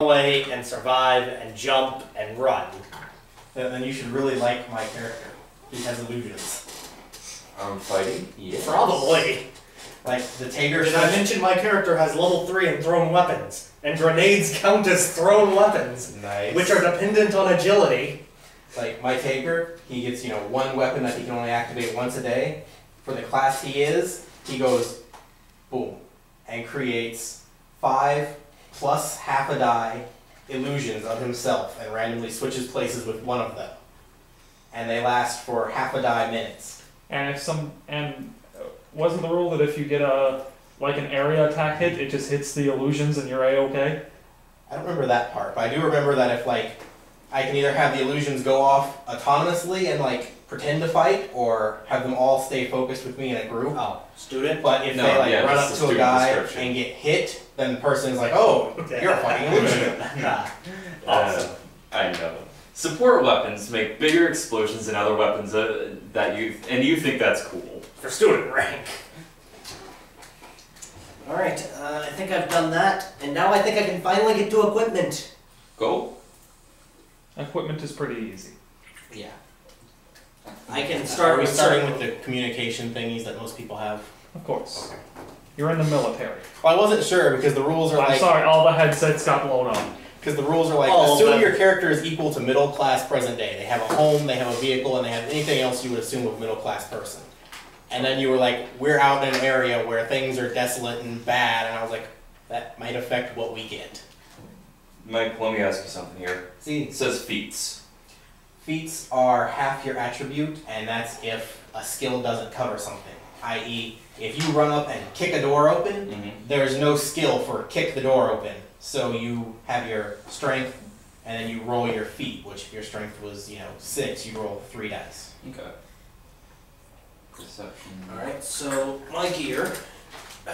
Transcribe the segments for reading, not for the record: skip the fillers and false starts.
away and survive and jump and run. Then you should really like my character. He has illusions. Fighting? Yes. Probably. Like the Tager. Did I mention my character has level 3 in thrown weapons? And grenades count as thrown weapons. Nice. Which are dependent on agility. Like my Tager, he gets, one weapon that he can only activate once a day. For the class he is, he goes boom and creates 5 plus half a die illusions of himself and randomly switches places with one of them. And they last for half a die minutes. And wasn't the rule that if you get an area attack hit, it just hits the illusions and you're A-okay? I don't remember that part, but I do remember that if I can either have the illusions go off autonomously and pretend to fight, or have them all stay focused with me in a group. Oh, student? But if they run up to a guy and get hit, then the person is like, oh, you're a fucking illusion. Awesome. I know. Support weapons make bigger explosions than other weapons and you think that's cool. For student rank. Alright, I think I've done that, and now I think I can finally get to equipment. Go. Equipment is pretty easy. Yeah. I can start with starting with the communication thingies that most people have. Of course. Okay. You're in the military. Well, I wasn't sure because the rules are I'm sorry, all the headsets got blown up. Because the rules are assume your character is equal to middle class present day. They have a home, they have a vehicle, and they have anything else you would assume of a middle class person. And then you were like, we're out in an area where things are desolate and bad, and I was like, that might affect what we get. Mike, let me ask you something here. See, it says feats. Feats are half your attribute, and that's if a skill doesn't cover something. I.e., if you run up and kick a door open, there's no skill for kick the door open. So you have your strength, and then you roll your feat, which if your strength was, 6, you roll 3 dice. Okay. Perception. Alright, so my gear, I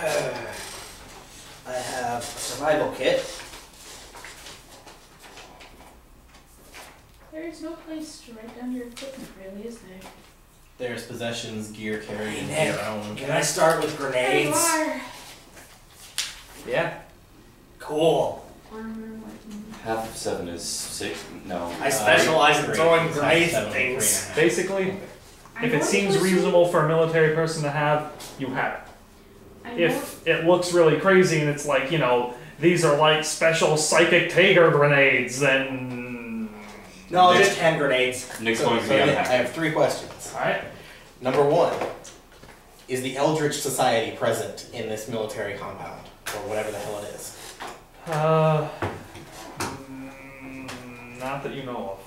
have a survival kit. There's no place to write down your equipment, really, is there? There's possessions, gear carried, and Hey, your own. Can I start with grenades? Yeah. Cool. Half of 7 is 6. No. I specialize in throwing grenades at things. Basically, if it seems reasonable for a military person to have, you have it. If it looks really crazy and it's like, these are like special psychic Tager grenades, then... No, just hand grenades. Nick's going to be I unhappy. have 3 questions. Alright. Number 1, is the Eldritch Society present in this military compound? Or whatever the hell it is? Not that you know of.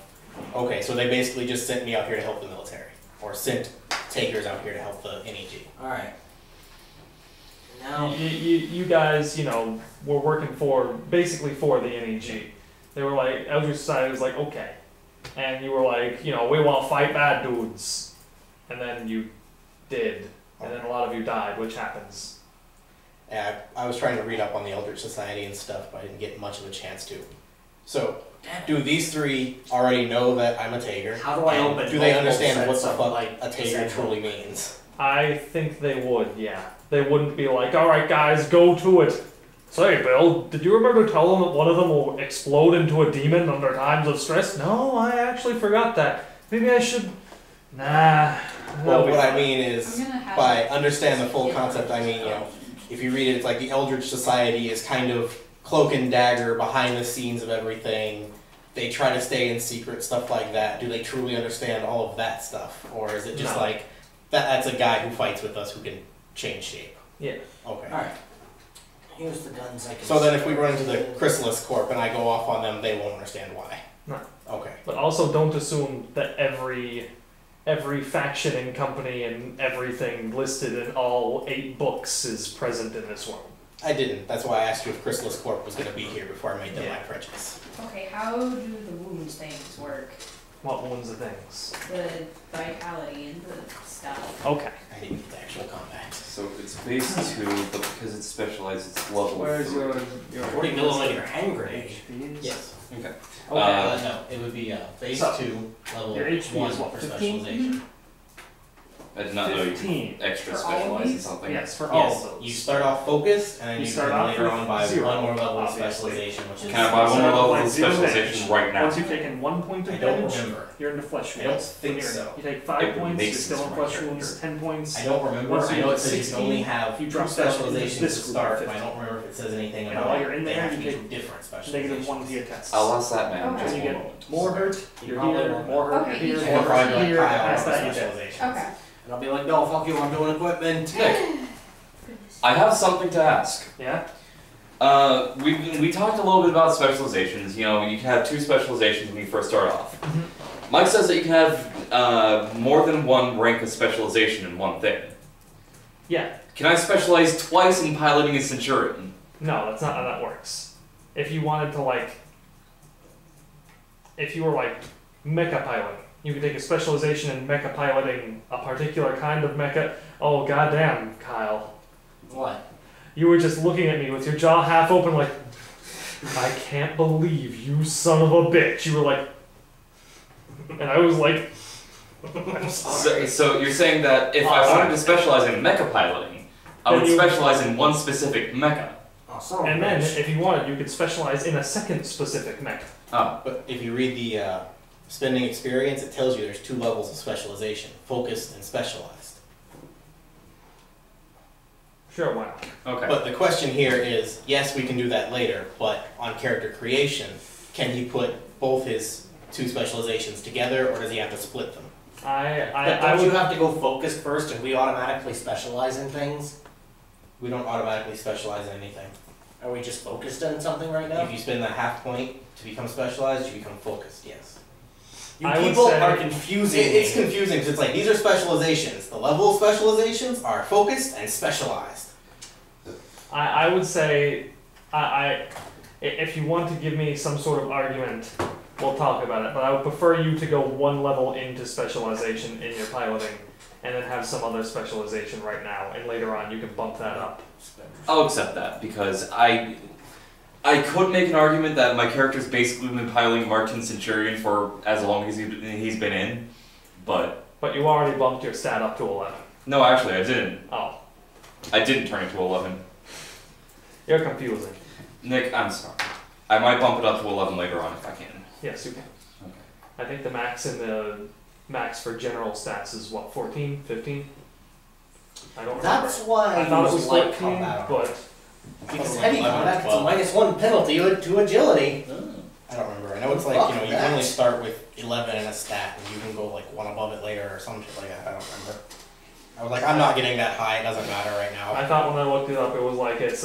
Okay, so they basically just sent me out here to help the military. Or sent Takers out here to help the NEG. Alright. Now... You guys, were working basically for the NEG. They were like, Eldritch Society was like, okay. And you were like, we want to fight bad dudes. And then you did. And then a lot of you died, which happens. Yeah, I was trying to read up on the Eldritch Society and stuff, but I didn't get much of a chance to. So, do these 3 already know that I'm a Tager? How do I open? Do they understand what the fuck a Tager truly means? I think they would, yeah. They wouldn't be like, alright guys, go to it. Say, Bill, did you remember telling them that one of them will explode into a demon under times of stress? No, I actually forgot that. Maybe I should... Nah. Well, what I mean is, by understand the full concept, I mean, if you read it, it's like the Eldritch Society is kind of cloak and dagger behind the scenes of everything. They try to stay in secret, stuff like that. Do they truly understand all of that stuff? Or is it just like, that's a guy who fights with us who can change shape? Yeah. Okay. Alright. Here's the guns I can... So then if we run into the Chrysalis Corp and I go off on them, they won't understand why? No. Okay. But also don't assume that every faction and company and everything listed in all 8 books is present in this world. I didn't. That's why I asked you if Chrysalis Corp was going to be here before I made them my purchase. Okay, how do the wounds things work? What ones of things? The vitality and the stuff. Okay. I didn't get the actual combat. So it's base 2, but because it's specialized, it's level 3. your 40 milliliter hand grenade? Yes. Okay. No, it would be base 2, level your HP 1 is what, for 15? specialization. I did not know you 15. could extra For all of specialize in these? something. Yes, for all Yes, of those. you start off focused, and then You you start can off later with on buy 0, one more level of obviously. specialization, which is. Can I buy one more So, level like, of zero specialization damage. right now? Once you've taken 1 point of I don't damage, remember. you're into flesh I don't wounds. think so. You take It 5 would points, make you're still sense in for my flesh wounds, character. 10 points. I don't remember. Once I you know get it says you 16, can only have you 2 drop down into specializations this to group start, of but I 15. don't remember if it says anything And about while you're in they there, have to you be take different specializations. -1 to your tests. I'll ask that man Okay. just You one get moment. more hurt, You you're probably here, won't. more hurt, Okay, you're each here, Or more if I hurt, like here, Kyle past on that, you're dead. specializations. Okay. And I'll be like, no, fuck you, I'm doing equipment. Nick, I have something to ask. Yeah? We talked a little bit about specializations. You know, you can have 2 specializations when you first start off. Mike says that you can have more than 1 rank of specialization in one thing. Yeah. Can I specialize twice in piloting a Centurion? No, that's not how that works. If you wanted to, like, if you were like mecha pilot, you could take a specialization in mecha piloting a particular kind of mecha. Oh, goddamn, Kyle. What? You were just looking at me with your jaw half open like, I can't believe you son of a bitch. You were like, and I was like, I'm sorry. So you're saying that if I wanted to specialize in mecha piloting, I Then would you- specialize in one specific mecha. Oh, son of a And then, bitch. if you wanted, you could specialize in a second specific mecha. Oh, But if you read the spending experience, it tells you there's 2 levels of specialization, focused and specialized. Sure, why not? okay. But the question here is, yes, we can do that later, but on character creation, can he put both his 2 specializations together, or does he have to split them? But I don't would. you have to go focused first and we automatically specialize in things? We don't automatically specialize in anything. Are we just focused in something right now? If you spend that half point to become specialized, you become focused, yes. You I would people say- are confusing It's me. confusing because it's like, these are specializations. The level of specializations are focused and specialized. I would say, if you want to give me some sort of argument, we'll talk about it. But I would prefer you to go 1 level into specialization in your piloting, and then have some other specialization right now, and later on you can bump that up. I'll accept that because I could make an argument that my character's basically been piloting Martin Centurion for as long as he's been in, but But you already bumped your stat up to 11. no, actually I didn't. Oh, I didn't turn it to 11. you're confusing. Nick, I'm sorry. I might bump it up to 11 later on if I can. Yes, you can. Okay. I think the max for general stats is what, 14, 15? I don't remember. That's why I thought it was light 14, combat. but Because Like heavy 11 or combat gets a 12. -1 penalty to agility. I don't remember. I know it's like, Fuck you know, you that. can only start with 11 in a stat, and you can go like 1 above it later or some shit like that. I don't remember. I was like, I'm not getting that high, it doesn't matter right now. I thought when I looked it up it was like it's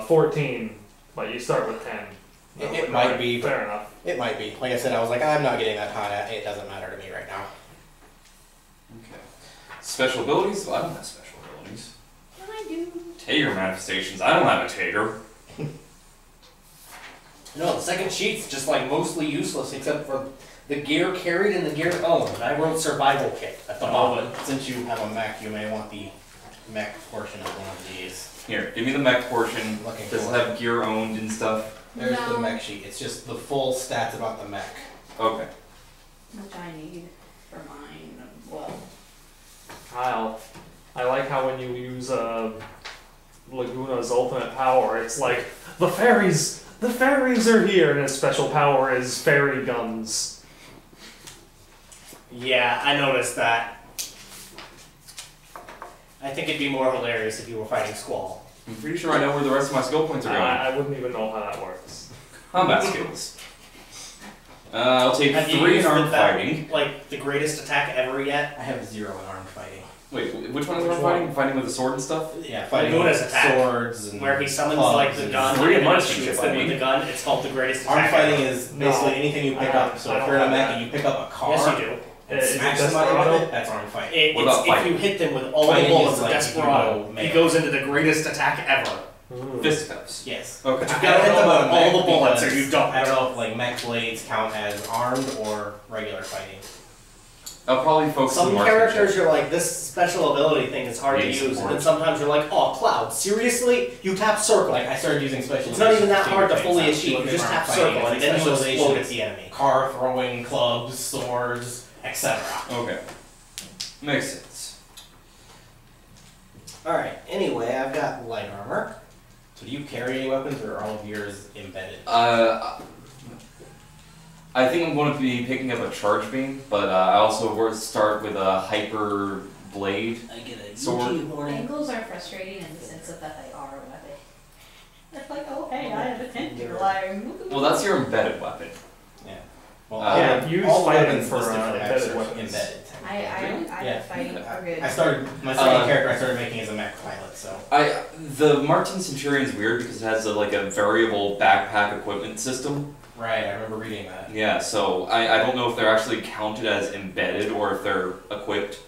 14, but you start with 10. I was It like, might alright, be, fair enough. It might be. Like I said, I was like, I'm not getting that high, it doesn't matter to me right now. Okay. Special abilities? Well, I don't have special abilities. I do. Tager manifestations. I don't have a Tager. No, the second sheet's just like mostly useless except for the gear carried and the gear owned. I wrote survival kit at the bottom. But since you have a mech, you may want the mech portion of one of these. Here, give me the mech portion. Looking Does it for it. have gear owned and stuff? There's the No. mech sheet. It's just the full stats about the mech. Okay. Which I need for mine. Well, Kyle, I like how when you use Laguna's ultimate power, it's like, the fairies are here, and his special power is fairy guns. Yeah, I noticed that. I think it'd be more hilarious if you were fighting Squall. I'm pretty sure I know where the rest of my skill points are going. I wouldn't even know how that works. Combat skills. I'll take Have you 3 in used armed that, fighting. like the greatest attack ever yet? I have 0 in armed fighting. Wait, which one is Which armed one? fighting? Fighting with a sword and stuff? Yeah, fighting Laguna's with attack, swords and Where he summons clubs like the and- gun Three and then monthsmanship, shoots I them with mean. the gun. It's called the greatest Armed attack fighting ever. is basically anything you pick up. So I if don't you're in a have mech that. and you pick up a car Yes, you do. and Is it smash somebody with Desperado? it, that's armed fighting. What about If fighting? you hit them with all the Fighting bullets is of like if you Desperado, go he melee. goes into the greatest attack ever. Ooh. Fisticuffs. Yes. Okay. You gotta hit them with all the bullets or you don't. I don't know if like mech blades count as armed or regular fighting. I'll probably focus on Some marksmanship. characters you're like, this special ability thing is hard to Need use, and support. then sometimes you're like, oh, Cloud, seriously? You tap circle. Like I started using special. It's not even that hard to things. fully I achieve. look You at just armed tap fighting, circle, it's and then you specialization, explode at the enemy. Car throwing, clubs, swords, etc. Okay. Makes sense. Alright, anyway, I've got light armor. So do you carry any weapons, or are all of yours embedded? I think I'm going to be picking up a charge beam, but I also will start with a hyper blade. I get a sword. Angles are frustrating in the sense of that they are a weapon. It's like, oh hey, I have a tentacle. Well, that's your embedded weapon. Yeah. Well, Yeah, use all fighting weapons for, listed for embedded Max are weapons. embedded. I Yeah. have fighting for good. I started, my second character I started making as a mech pilot, so. The Martin Centurion's weird because it has like a variable backpack equipment system. Right, I remember reading that. Yeah, so I don't know if they're actually counted as embedded or if they're equipped.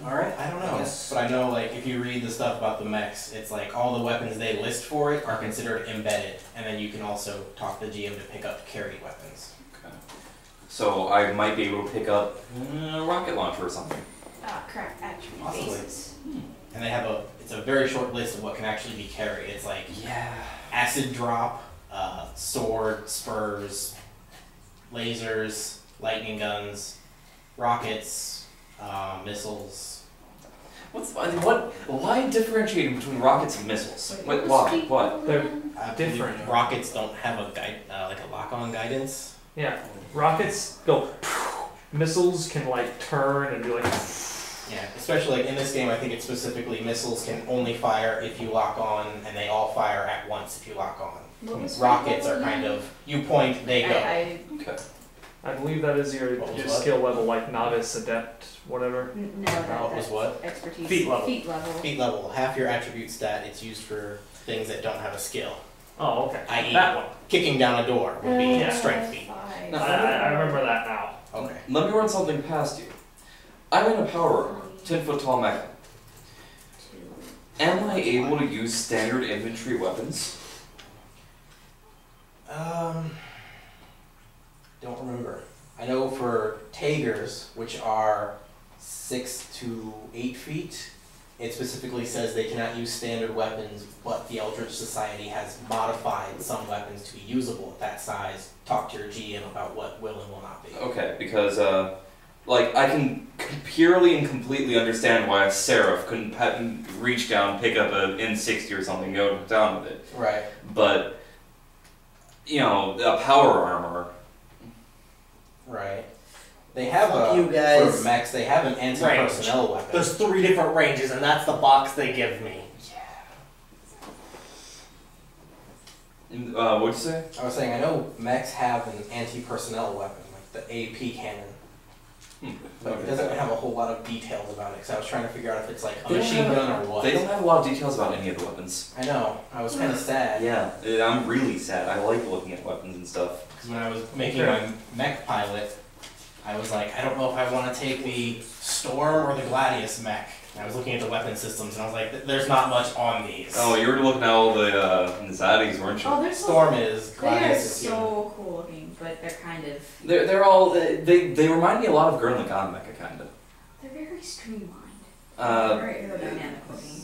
Alright, I don't know. But I know, like, if you read the stuff about the mechs, it's like all the weapons they list for it are considered embedded, and then you can also talk the GM to pick up carried weapons. Okay. So I might be able to pick up a rocket launcher or something. Ah, crap, attribute Possibly. bases. And they have it's a very short list of what can actually be carried. It's like acid drop, sword, spurs, lasers, lightning guns, rockets, missiles. Why differentiating between rockets and missiles? Wait, why? What? They're I different. believe Rockets don't have a guide, like a lock-on guidance. Yeah, rockets go. Missiles can like turn and be like. Yeah, especially like in this game, I think it's specifically missiles can only fire if you lock on, and they all fire at once if you lock on. What was Rockets my are level kind again? of, you point, they go. Okay. I believe that is your What was what? skill level, like novice, adept, whatever. No, What was that's what? expertise. Feet level. Feet level. Feet level, half your attribute stat, it's used for things that don't have a skill. Oh, okay. I.e. That one. Kicking down a door would be Yeah. strength feat. Five. No. I remember that now. Okay. Let me run something past you. I'm in a power armor, 10-foot tall mecha. Two. Am I able to use standard infantry weapons? Don't remember. I know for Tagers, which are 6 to 8 feet, it specifically says they cannot use standard weapons, but the Eldritch Society has modified some weapons to be usable at that size. Talk to your GM about what will and will not be. Okay, because like I can purely and completely understand why a Seraph couldn't reach down, pick up an N60 or something, go down with it. Right. But you know, a power armor. Right. They have Fuck you guys. for mechs, they have an anti-personnel weapon. There's 3 different ranges, and that's the box they give me. What'd you say? I was saying, I know mechs have an anti-personnel weapon, like the AP cannon. But it doesn't have a whole lot of details about it, because I was trying to figure out if it's like a They don't machine have- gun or what. They don't have a lot of details about any of the weapons. I know. I was kind of sad. Yeah, I'm really sad. I like looking at weapons and stuff. Because when I was making my mech pilot, I was like, I don't know if I want to take the Storm or the Gladius mech. And I was looking at the weapon systems, and I was like, there's not much on these. Oh, you were looking at all the Zaddies, weren't you? Oh, they're so. Storm is, They are Gladius is human. so cool looking, but they're kind of. They're all they remind me a lot of Gurren Lagann mecha kind of. They're very streamlined. Uh, Very aerodynamic looking.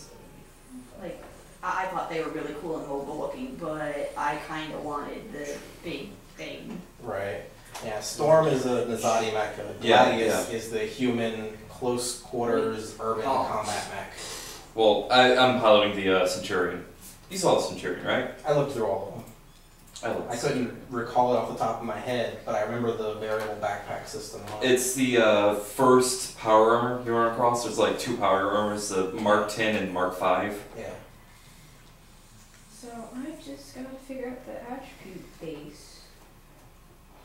Like, I thought they were really cool and mobile looking, but I kind of wanted the big thing. Right. Yeah, Storm is a Nazadi mech. Yeah, Gladius is the human close quarters urban combat mech. well, I'm piloting the Centurion. You saw the Centurion, right? I looked through all of them. I couldn't recall it off the top of my head, but I remember the variable backpack system. It's the first power armor you run across. There's like 2 power armors, the Mark 10 and Mark 5. Yeah. So I've just got to figure out the attribute base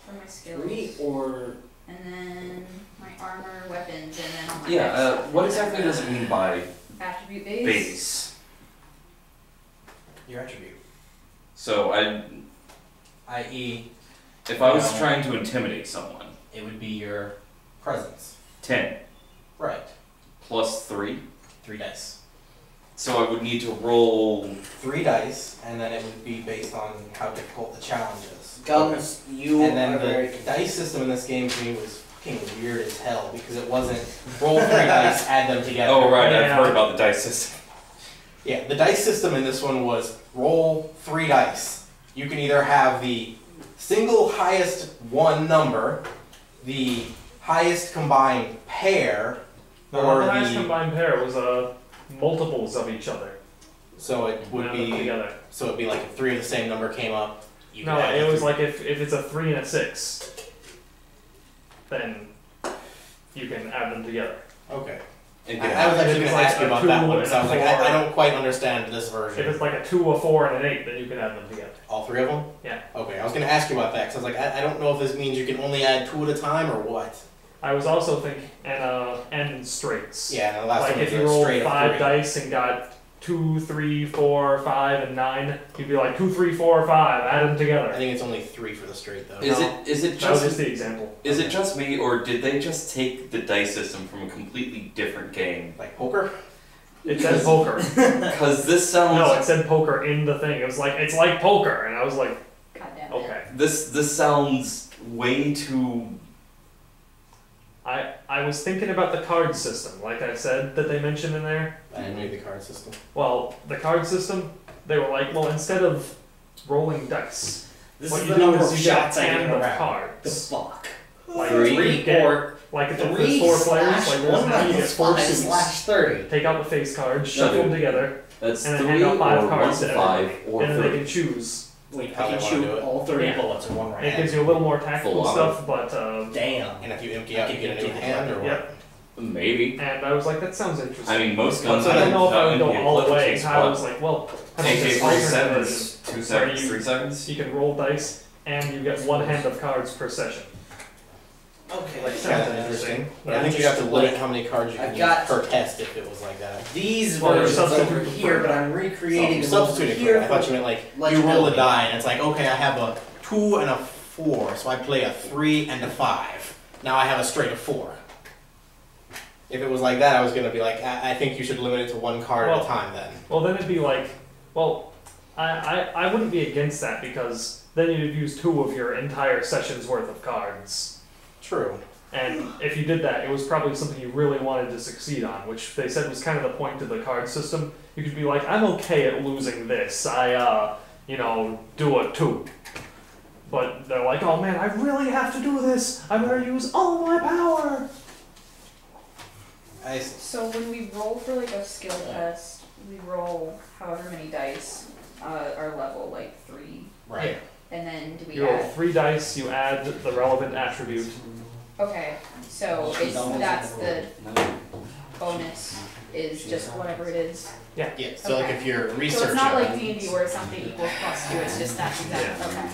for my skills. 3 or... And then my armor, weapons, and then all my Yeah, stuff. what exactly does it mean by Attribute base? base? Your attribute. So I.e., if I was trying to intimidate someone, it would be your presence. 10 Right. plus 3. 3 dice. So I would need to roll. 3 dice, and then it would be based on how difficult the challenge is. Guns, you And then are very the dice system in this game to me was fucking weird as hell, because it wasn't roll 3 dice, add them together. Oh right, Yeah. I've heard about the dice system. Yeah, the dice system in this one was roll 3 dice. You can either have the single highest one number, the highest combined pair, No, or the highest the combined pair was a multiples of each other. So it would and add them be. together. So it'd be like if 3 of the same number came up. You No, could add it the was 3. like if it's a 3 and a 6, then you can add them together. Okay. And I was actually If going it's to like ask you a about that 2 one and because I was a like, 4. I don't quite understand this If version. it's like a 2, a 4, and an 8, then you can add them together. All 3 of them? Yeah. Okay, I was going to ask you about that because I was like, I don't know if this means you can only add 2 at a time or what. I was also thinking n straights. Yeah, and the last Like one if was you a rolled straight 5 up 3. dice and got 2, 3, 4, 5, and 9, you'd be like 2, 3, 4, 5, add them I together. think it's only 3 for the straight though. is No. it That was just just the example. is it just me, or did they just take the dice system from a completely different game? Like poker? It said poker. Because this sounds No, it said poker in the thing. It was like, it's like poker, and I was like, God damn it. okay. this sounds way too. I was thinking about the card system, like I said, that they mentioned in there. I didn't read the card system. Well, the card system, they were like, well, instead of rolling dice, This what is you the do number is of you get a shots I hand get of around. The cards. fuck. Like Three you get, or like if there's 3 4 players, slash like there's 1 now you get 4 5 suits. slash 30. Take out the face cards, shuffle dude. them together, That's and then 3 hand out 5 or 1 cards to to 5 everybody. or And then they 30. can choose. Wait, How I they can wanna shoot do it. all 30 Yeah. bullets in one It round. gives you a little more tactical Full on. stuff, but Damn. And if you empty out, you get a new hand or what? Yep. Maybe. And I was like, that sounds interesting. I mean, most guns. I don't know if I would go in all the Eclipse way. takes I what? was like, well, how about AK this 47 alternate is 2 where seconds, you- 3 seconds. You can roll dice, and you get 1 hand of cards per session. Okay. Like, Kind sounds of interesting. But Yeah. I think you have to limit how many cards you I can got- use per test if it was like that. These Well, you're versions over substituting here, for- but I'm recreating them Substituting for here. it. I thought you meant like you roll a legibility. die and it's like, okay, I have a 2 and a 4, so I play a 3 and a 5. Now I have a straight of 4. If it was like that, I was gonna be like, I think you should limit it to 1 card at Well- a time then. Well, then it'd be like, well, I wouldn't be against that because then you'd use 2 of your entire session's worth of cards. True. And if you did that, it was probably something you really wanted to succeed on, which they said was kind of the point of the card system. You could be like, I'm okay at losing this. Do it too. But they're like, oh man, I really have to do this. I better use all my power. So when we roll for like a skill test, we roll however many dice, our level, like 3. Right. And then do we You roll add? 3 dice, you add the relevant attribute. Okay, so that's the bonus is just whatever it is. Yeah, so like Okay. if you're So researching. it's not like D&D where something equals +2, it's just that's exactly, okay.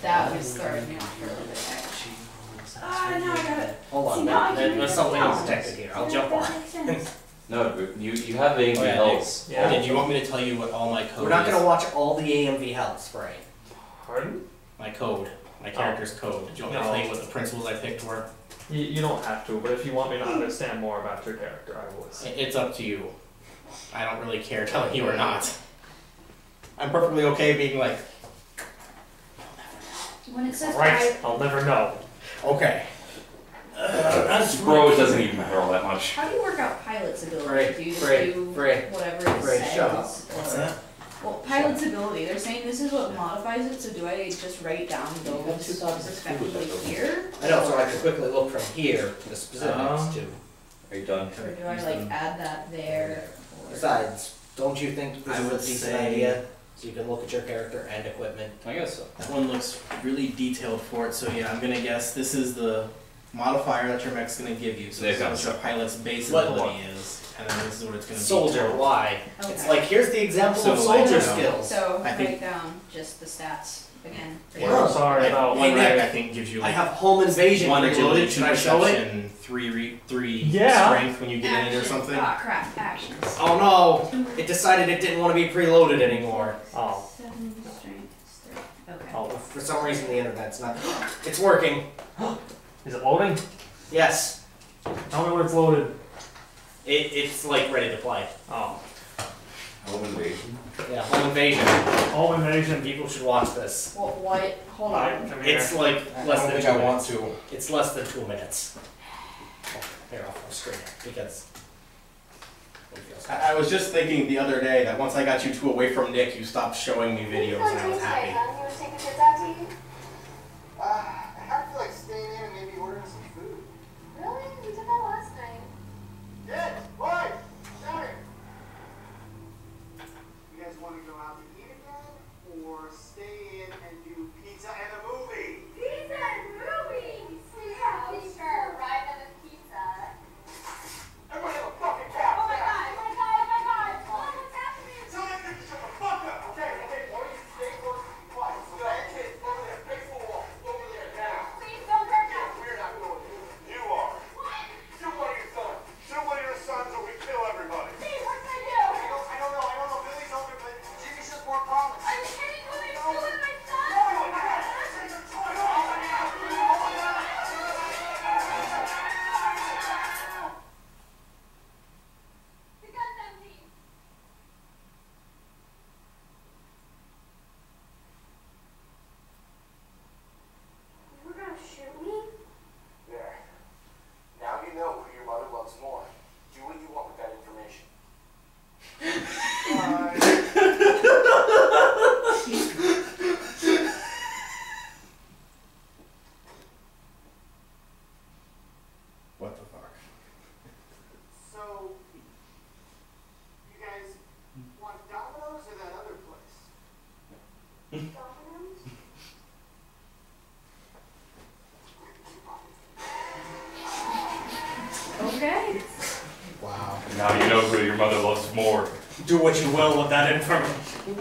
That was throwing me off for a little bit. Ah, now I got it. Hold See, on, now I can there's make something it else down. detected here. I'll That jump on. makes sense. No, but you have AMV Oh, yeah, helps. Yeah. Did you want me to tell you what all my code We're not is? gonna watch all the AMV healths, right? Pardon? My code. My character's code. Do you want me to No. tell you what the principles I picked were? You don't have to, but if you want me to understand more about your character, I will listen. It's up to you. I don't really care telling you or not. I'm perfectly okay being like, When it says Alright, I'll never know. okay. Bro, it doesn't even matter all that much. how do you work out pilot's ability? Frey, Do you just Frey, do Frey, whatever it Frey, says? shut up. What's or- that? Well, pilot's ability, they're saying this is what modifies it, so do I just write down those respectively here? I know, so I can quickly look from here, the specifics to. Are you done? Or do I like add that there? Or- Besides, don't you think this I is a would decent say- idea? So you can look at your character and equipment. I guess so. That one looks really detailed for it, so yeah, I'm gonna guess this is the modifier that your mech's gonna give you. So They've this is got what your stuff. pilot's base What? ability is, and then this is what it's gonna be. Soldier, total. why? It's Okay. like, here's the example of So, soldier like, skills. So I think- write down just the stats again. Yeah. Oh, sorry Like, about one Hey, mech Nick, I think gives you I like have home invasion 1 agility, preloaded, 2 should I show it? perception, 3 Yeah. strength when you get in it or Action. something. Ah, crap, actions. Oh no, it decided it didn't want to be preloaded anymore. Oh, 7 strength, okay. oh. For some reason the internet's not, it's working, Is it loading? yes. Tell me when it's loaded. It's like ready to play. Oh. Home invasion. Yeah, home invasion, Home invasion. people should watch this. What? Hold Alright, on. come here. It's like less than 2 I minutes. want to. It's less than 2 minutes. Oh, here, I'll screen it, because. I was just thinking the other day that once I got you 2 away from Nick, you stopped showing me videos and I was happy. You want to take the kids out to eat? I kind of feel like staying in and maybe ordering some food. Really? We did that last night. Kids, boys, down here. Do what you will with that information.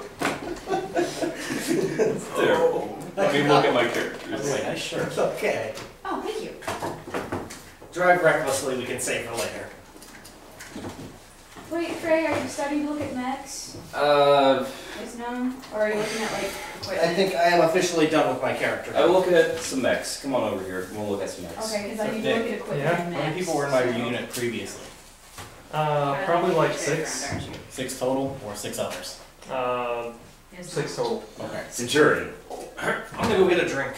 It's terrible. Let me look at my characters. Wait, nice shirt. Okay. Oh, thank you. Drive recklessly, we can save for later. Wait, Frey, are you starting to look at mechs? Yes, no? Or are you looking at, like, equipment? I think I am officially done with my character. I will look at some mechs. Come on over here. We'll look at some mechs. Okay, because I need to look at equipment Yeah, and How many mechs. people were in my unit previously? Probably like Character 6. around, aren't you? 6 total or 6 others? Yes, 6 total. Okay. Centurion. I'm gonna go get a drink.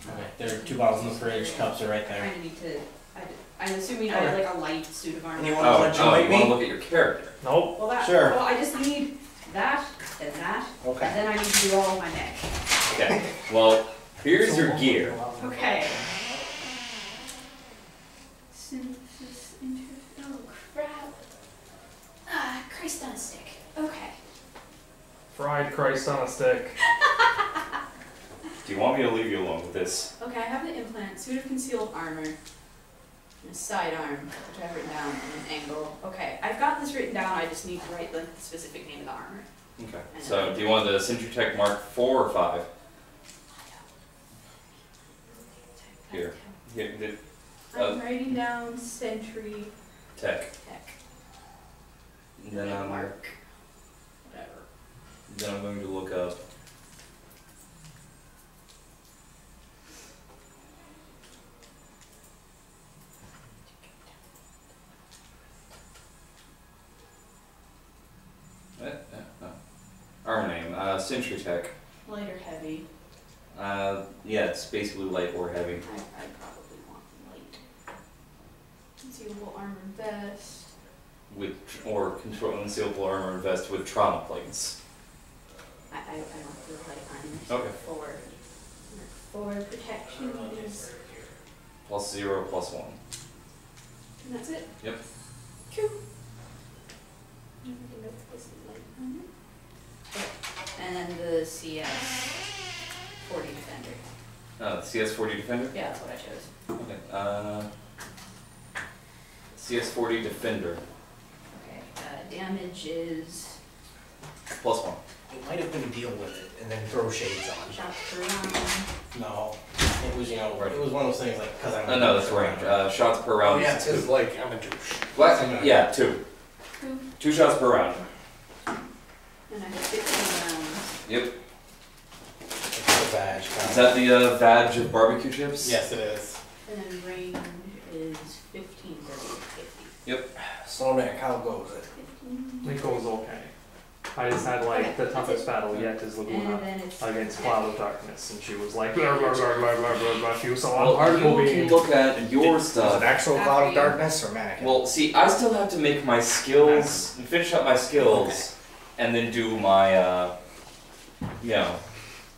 Okay. There are 2 bottles in the fridge. Cups are right I there. kind of need to. I'm assuming I have like a light suit of armor. Anyone Oh, want to you join want to me? look at your character. Nope. Well, that. Sure. Well, I just need that and that, and Okay. then I need to do all of my mech. Okay. Well, here's your gear. Okay. Synthesis oh crap. Ah, Christ on a stick. Okay. Fried Christ on a stick. Do you want me to leave you alone with this? Okay, I have the implant, suit of concealed armor, and a sidearm, which I've written down, and an angle. Okay, I've got this written down, I just need to write the specific name of the armor. Okay. So, do you want the Centritech Mark 4 or 5? Here. Here. I'm writing down Sentry Tech. Tech. And then I'm Mark. Whatever. Then I'm going to look up. Armor name, Sentry Tech. Light or heavy? Yeah, it's basically light or heavy. I probably want light. Concealable armor vest. Or concealable armor and vest with trauma plates. I want the light armor. Okay. For protection is. +0, +1. And that's it? Yep. Cool. This is light armor. And then the CS 40 Defender. CS40 Defender? Yeah, that's what I chose. Okay. CS40 Defender. Okay. Damage is +1. It might have been deal with it and then throw shades on. shot per round. No. It was, it was one of those things like, because I'm. No, that's range. Shots per round. Oh yeah, is because 2. like I'm a douche. What? Yeah, 2. 2 shots per round. And I have 15 rounds. Yep. It's a badge. Is that the badge of barbecue chips? Yes, it is. And then range is 15, 30, 50. Snowman, how goes it? 15. It goes okay. I just had like the toughest battle yet is And Laguna then it's against neck. Cloud of Darkness, and she was like, blah, blah, blah, blah, blah, blah, blah, few, so Well, hard you will can be. look at your Is it stuff. actual Cloud of Darkness or mannequin? Well, see, I still have to make my skills, finish up my skills, and then do my,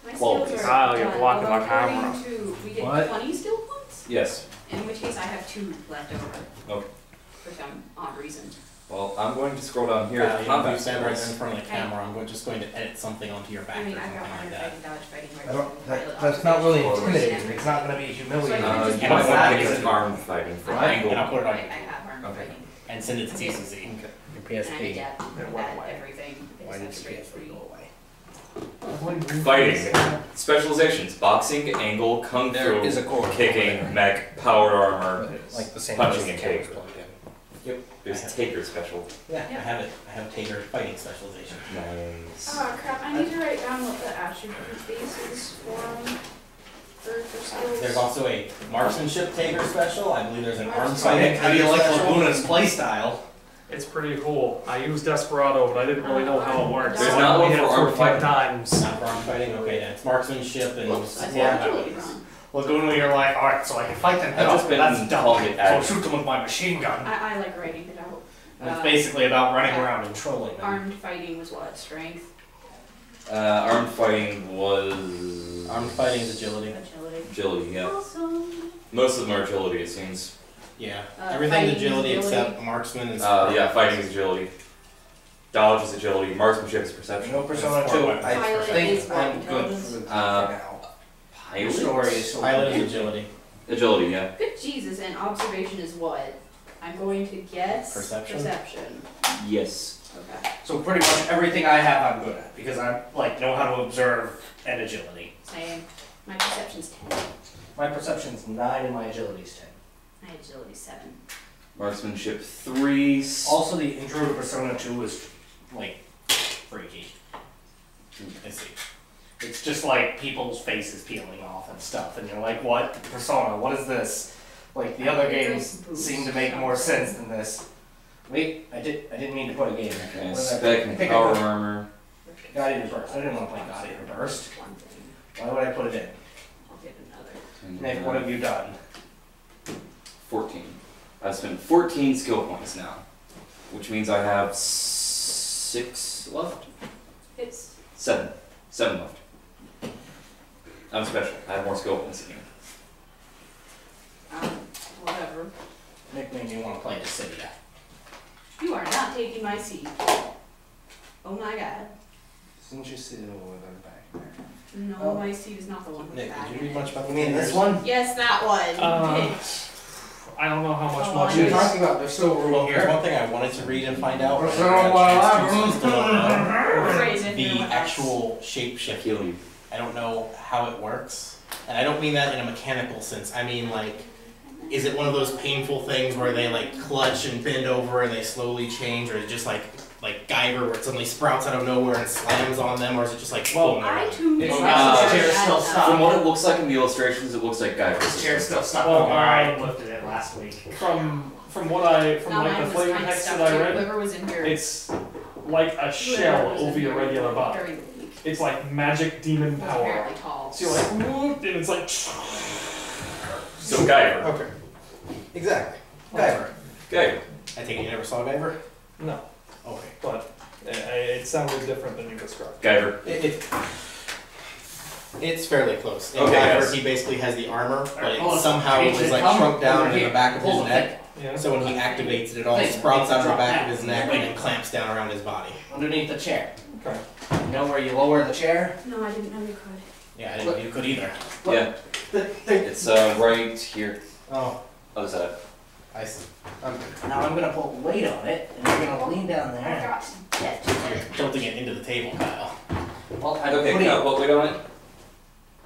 My Qualities. skills Ah, are you're done, blocking my although according camera. to- we get What? 20 skill points, yes. in which case I have 2 left over. Okay. For some odd reason. Well, I'm going to scroll down here. Yeah, to you know, if combat you stand right skills. in front of the camera, just going to edit something onto your back I mean, or I've got something like minor that. fighting, dodge fighting, I don't, pilot that's not really Well, intimidating. It's not going to be humiliating. So I You just might have want that. to pick an armed fighting for What? angle. And I'll put it on I your have armor Okay. fighting. and send it to TCC. Okay. Your And I PSP. get It went away. everything. Why did It's your straight PSP free. go away? Fighting. Specializations. Boxing, angle, kung There fu, is a cord. kicking, mech, powered armor. Like the same Punching as the and camera's taker. plugged in. There's Taker special. Yeah, I have it. I have Taker fighting specialization. Nice. Oh crap, I need to write down what the attribute basis for skills. There's also a marksmanship Taker special. I believe there's an armed Marksmanship. fighting How do you Taker like special. Laguna's playstyle? It's pretty cool. I used Desperado, but I didn't really know how it works. There's so not I one only for had armed 14 fighting. times. Not for armed fighting. Okay, then it's marksmanship and That's yeah, agility wrong. Laguna, you're like, alright, so I can fight them. I've just been that's dumb. calling it So I'll action. shoot them with my machine gun. I like writing it out. And it's basically about running around and Trolling them. Armed fighting was what? Strength? Armed fighting was armed fighting is agility. Agility. agility. Yeah. Awesome. Most of them are agility, it seems. Yeah, Fighting everything's is agility agility. except marksman and Yeah, fighting is agility. Dodge is agility. Marksmanship is perception. No Persona Sport 2. weapon. I Pilot think is what I'm good intelligence? for Uh, now. Your Pilot? story is so pilot is agility. Agility, yeah. Good Jesus, and observation is what? I'm going to guess Perception? Perception. Yes. Okay. So pretty much everything I have I'm good at because I like know how to observe and agility. Same. My perception's 10. My perception's 9 and my agility's 10. My agility's 7. Marksmanship 3. Also, the intro to Persona 2 is like freaky. I see. It's just like people's faces peeling off and stuff, and you're like, what? Persona, what is this? Like, the other games seem to make more sense than this. Wait, I didn't mean to put a game in there. Okay, What did I spec put? and Pick a power gun. armor. Guided Burst. I didn't want to play Guided Burst. One thing. Why would I put it in? I'll get another. Nick, what have you done? 14. I've spent 14 skill points now, which means I have 6 left. It's 7. 7 left. I'm special. I have more skill points than you. whatever. Nick made me want to play Dissidia. You are not taking my seat. Oh my god. Didn't you see the one on the back there? No, Oh. my seat is not the one with the Nick, back did you in read it. much about You the mean this fingers? one? Yes, that one. Bitch. I don't know how much Oh, much What are you is. talking about? There's still room Well, there's here. one thing I wanted to read and find out. but I So, never got a chance to, so I still don't know. Phrase it, The no one else. actual shape shift. Kill you. I don't know how it works. And I don't mean that in a mechanical sense. I mean, like, is it one of those painful things where they, like, clutch and bend over and they slowly change? Or is it just like Guyver where it suddenly sprouts out of nowhere and slams on them? Or is it just like, Well, boom, they're I in? too It's may not not the chair have still that. stuck. From what it looks like in the illustrations, it looks like This Guyver's. chair's still stuck. Well, I lifted it last week. From No, like the mine was flavor kinda text stuck that I too. read, Whoever was in here. it's like a whoever shell was in over your here regular body. during the week It's like magic demon was power. apparently tall. So you're like, whoop, and it's like, So Guyver. Okay. Exactly. Guyver. Guyver. I take it you never saw Guyver? no, Okay. but it sounded different than you described. Guyver. It's fairly close. In Okay, Guyver, yes. he basically has the armor, but Hold it on. somehow Change was it. like Come shrunk down over into here. the back of Pull his the neck. Yeah. So when he activates it, it all Thing. sprouts out of the Drop back that. of his neck and Wait. then clamps down around his body. Underneath the chair. Okay. You know where you lower the chair? No, I didn't know you could. Yeah, I didn't know you could either. Yeah. The thing. It's right here. Oh, Other side. I see. Now I'm gonna put weight on it, and you're gonna lean down I there. got some debt. You're tilting it into the table, Kyle. Well, I'm Okay, putting now what weight on it?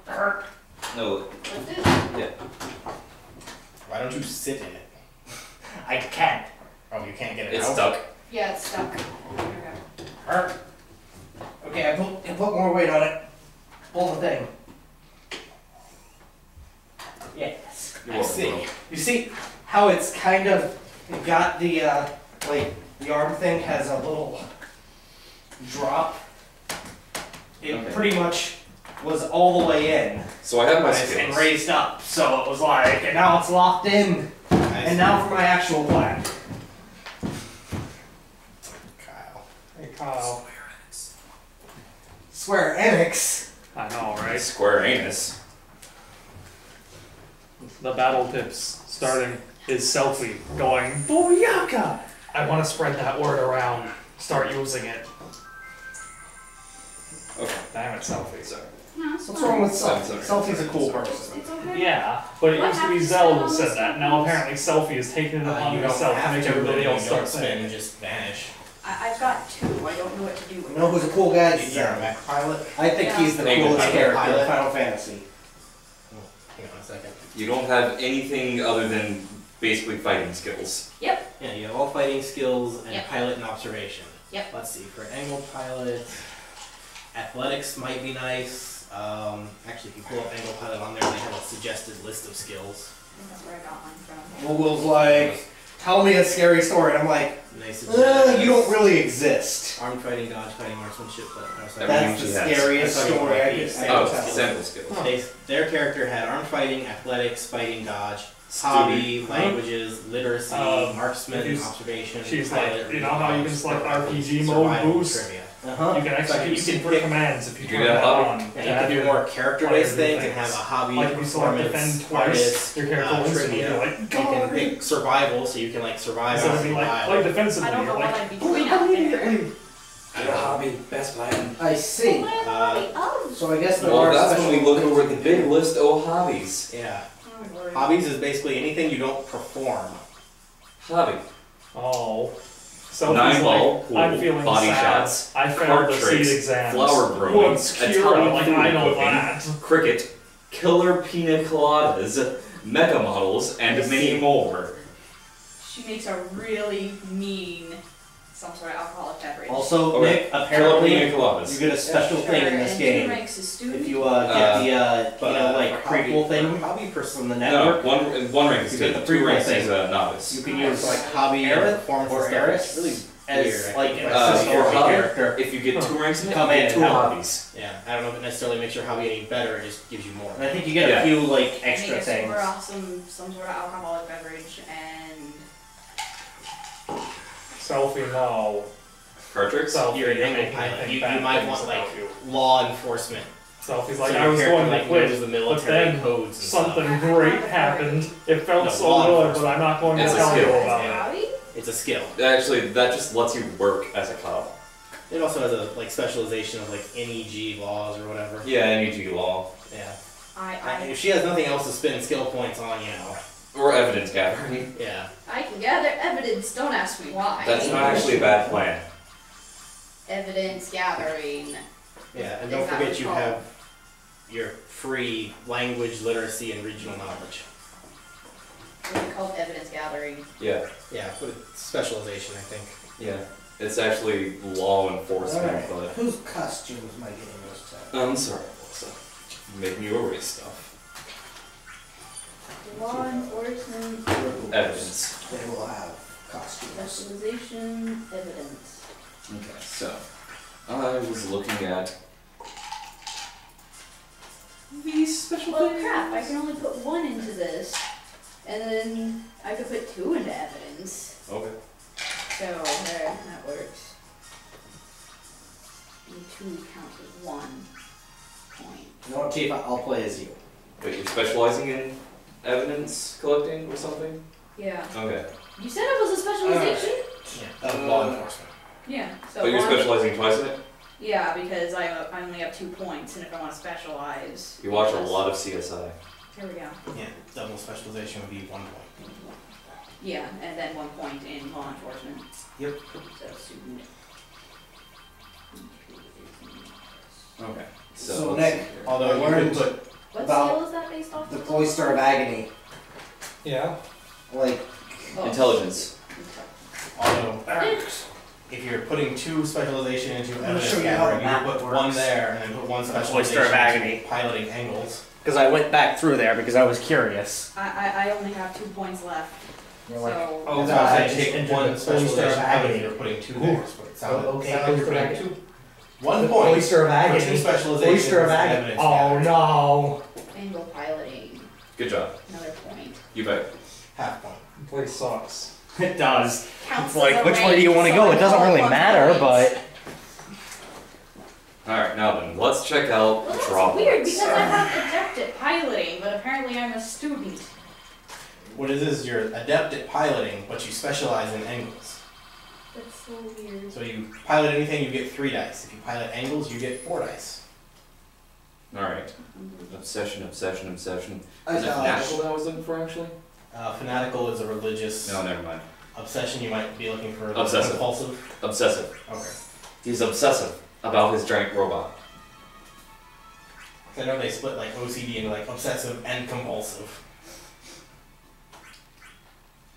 Kirk. No. Lift it. Why don't you sit in it? I can't. Oh, you can't get it It's out? stuck. Yeah, it's stuck. Okay. Kirk. Okay, I put more weight on it. Pull the thing. Yes. You're I welcome, see. bro. You see how it's kind of got the like the arm thing has a little drop. It Okay. pretty much was all the way in So I have my and skills. raised up, so it was like, and now it's locked in. I And see. now for my actual plan. Kyle. Hey, Kyle. Square Enix. I know, right? Square anus. The battle tips starting is selfie going, Booyaka! I want to spread that word around. Start using it. Okay. Damn it, selfie. Sorry. No, it's What's fine. wrong with Sorry, Selfie? sorry. Selfie's a cool person. It's okay. Yeah, but it What used to be happens Zelda to who all said the that. Now apparently selfie is taking it upon You don't himself to have make to, everybody but else you start don't spin saying and it. just vanish. I've got 2. I don't know what to do with You know who's a cool guy? You're a mech pilot? I think Yeah. he's the Angle coolest pilot. character in Pilot. Final Fantasy. Hang on a second. You don't have anything other than basically fighting skills. Yeah, you have all fighting skills and Yep. pilot and observation. Yep. Let's see, for angle pilot, athletics might be nice. Actually, if you pull up angle pilot on there, they have a suggested list of skills. That's where I got mine from. Google's like, tell me a scary story. And I'm like, Nice suggestions. you don't really exist. Armed fighting, dodge fighting, marksmanship, but no, sorry. Everything That's the she has. scariest That's story I already could right. Oh, tell. sample skills. Their character had armed fighting, athletics, fighting, dodge, hobby, languages, literacy, marksman, if you- observation, She's pilot, like, you know how you can select RPG mode survival, boost? trivia. Uh-huh. You can execute you can super pick- commands if you You turn do that that hobby? on. And to you have can do your- more character-based players do things and have things. a hobby, Like if you select performance, defend twice, artist, your character will instantly trivia. be like, You can God! pick survival, so you can like survive Instead out of of being the like wild. defensively, I don't know you're what like, I'd be doing out there. immediately! hobby, best plan. I see. So I guess there Well, are that's when we special look over the big list of hobbies. Yeah. Oh, Lord. Hobbies is basically anything you don't perform. Hobby. Oh. Selfie's 9-ball like, pool, I'm feeling body sad. shots, I failed card the tricks, seed exams. flower growing, What's Kira? Italian Like, food I know cooking, that. cricket, killer pina coladas, mecha models, and many more. She makes a really mean, some sort of alcoholic beverage. Also, Okay. Nick, Killer apparently pina you coladas. get a special Sure, thing in this and game. 2 ranks is student. If you get the, like, for hobby- prequel thing hobby person, from the No, network, one rank is You get student, the 2 prequel ranks thing. is a novice. you can use like hobby and Aerith performance or and stuff. Eris It's really as weird. like I an think accessory for hobby? character. If you get 2 ranks in it, Come you in get and 2 help. hobbies. Yeah, I don't know if it necessarily makes your hobby any better. It just gives you more. And I think you get Yeah. a few like Make extra a things. super awesome, some sort of alcoholic beverage, and Selfie, no. Card tricks? Selfie, You're an you're angle making pilot. me think You bad might things want like about you. law enforcement. Selfie's So like, your I was character, going to like, quit, knows the but military then codes and something stuff. great happened. It felt No, so law good, but enforcement. I'm not going to It's a tell you skill. about as a it. hobby? It's a skill. Actually, that just lets you work as a cop. It also has a like specialization of like NEG laws or whatever. Yeah, NEG law. Yeah. I If she has nothing else to spend skill points on, you know. Or evidence gathering. Yeah. can gather evidence, don't ask me why. That's not actually a bad plan. Evidence gathering. Yeah, and Is don't that forget what you it's have your free language literacy and regional knowledge. What's it called? Evidence gathering. Yeah, Yeah, with specialization, I think. yeah. It's actually law enforcement, Alright, whose costumes am I getting this to? but... I'm sorry, Melissa. Making you erase stuff. Law enforcement, Evidence. They will have costumes. specialization, evidence. Okay, so... I was looking at... these special Well, things. crap, I can only put 1 into this, and then I could put 2 into evidence. Okay. So, there, that works. And 2 counts as 1 point. You know what, Chief? I'll play as you. But you're specializing in evidence collecting or something? Yeah. Okay. You said it was a specialization? Yeah, of law enforcement. Yeah. So But you're one- specializing twice in it? Yeah, because I only have 2 points, and if I want to specialize... You watch a just- lot of CSI. Here we go. Yeah, double specialization would be 1 point. Yeah, and then 1 point in law enforcement. Yep. So, student. Okay. So, let's Nick, see here. Although I you could learned put What About skill is that based off the of? Cloister of Agony. Yeah. Like, Oh. Intelligence. although if you're putting 2 specialization into gonna evidence show you how the gathering, you map put works. 1 there and then put 1 Cloister specialization of Agony. into piloting angles. Because I went back through there because I was curious. I only have 2 points left. You're like, So, Oh, That's so why I I just take entered 1 the Cloister of specialization out Agony. and you're putting 2 there. So it sounded, okay, sounded Cloister of pretty Agony. good. 1 point. Cloister of For Agony. 2 specializations Cloister of in Agony. evidence Oh gathering. no. angle piloting, Good job. another point. You bet. Half point. Place sucks. it does. Counts It's like, as a which way rank, do you want to so go? I It doesn't call really 1 matter, point. but Alright, now then, let's check out Well, that's drawbacks. weird because I have adept at piloting, but apparently I'm a student. What it is, you're adept at piloting, but you specialize in angles. That's so weird. So you pilot anything, you get 3 dice. If you pilot angles, you get 4 dice. Alright. Obsession, obsession, obsession. I Is it dodged. fanatical that I was looking for, actually? Fanatical is a religious No, never mind. obsession. You might be looking for Obsessive. compulsive. Obsessive. Okay. He's obsessive about his giant robot. 'Cause I know they split like OCD into like obsessive and compulsive.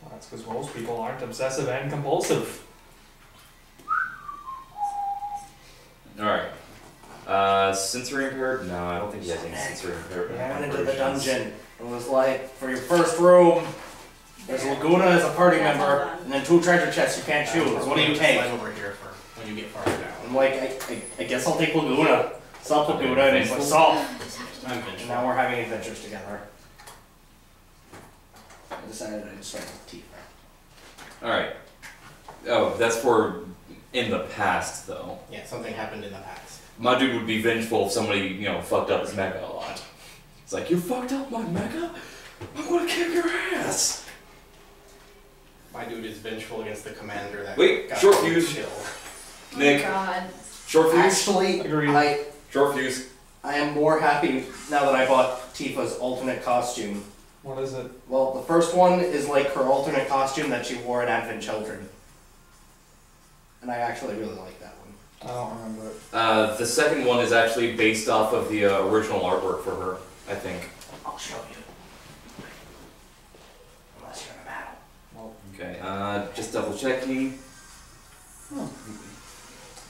Well, that's because most people aren't obsessive and compulsive. Alright. Sensory impaired? No, I don't think he has any sensory impaired. I went into the dungeon. It was like, for your first room, there's Laguna as a party That's all member, done. and then 2 treasure chests you can't choose. What do you Just take? like over here for when you get farther down. I'm like, I guess I'll take Laguna. Sup Laguna, and he's like, Vengeful? sup. I'm And finished. now we're having adventures together. I decided I'd start with Tifa. Alright. Oh, that's for in the past, though. Yeah, something happened in the past. My dude would be vengeful if somebody, fucked up his mecha a lot. It's like, you fucked up my mecha? I'm gonna kick your ass! My dude is vengeful against the commander that Wait, got short fuse. killed. Oh Nick. God. Short fuse? Actually, Agreed. Short fuse. I am more happy now that I bought Tifa's alternate costume. What is it? Well, the first one is like her alternate costume that she wore in Advent Children. and I actually really like that one. I don't remember it. The second one is actually based off of the original artwork for her, I think. I'll show you. Unless you're in a battle. Okay, just double checking.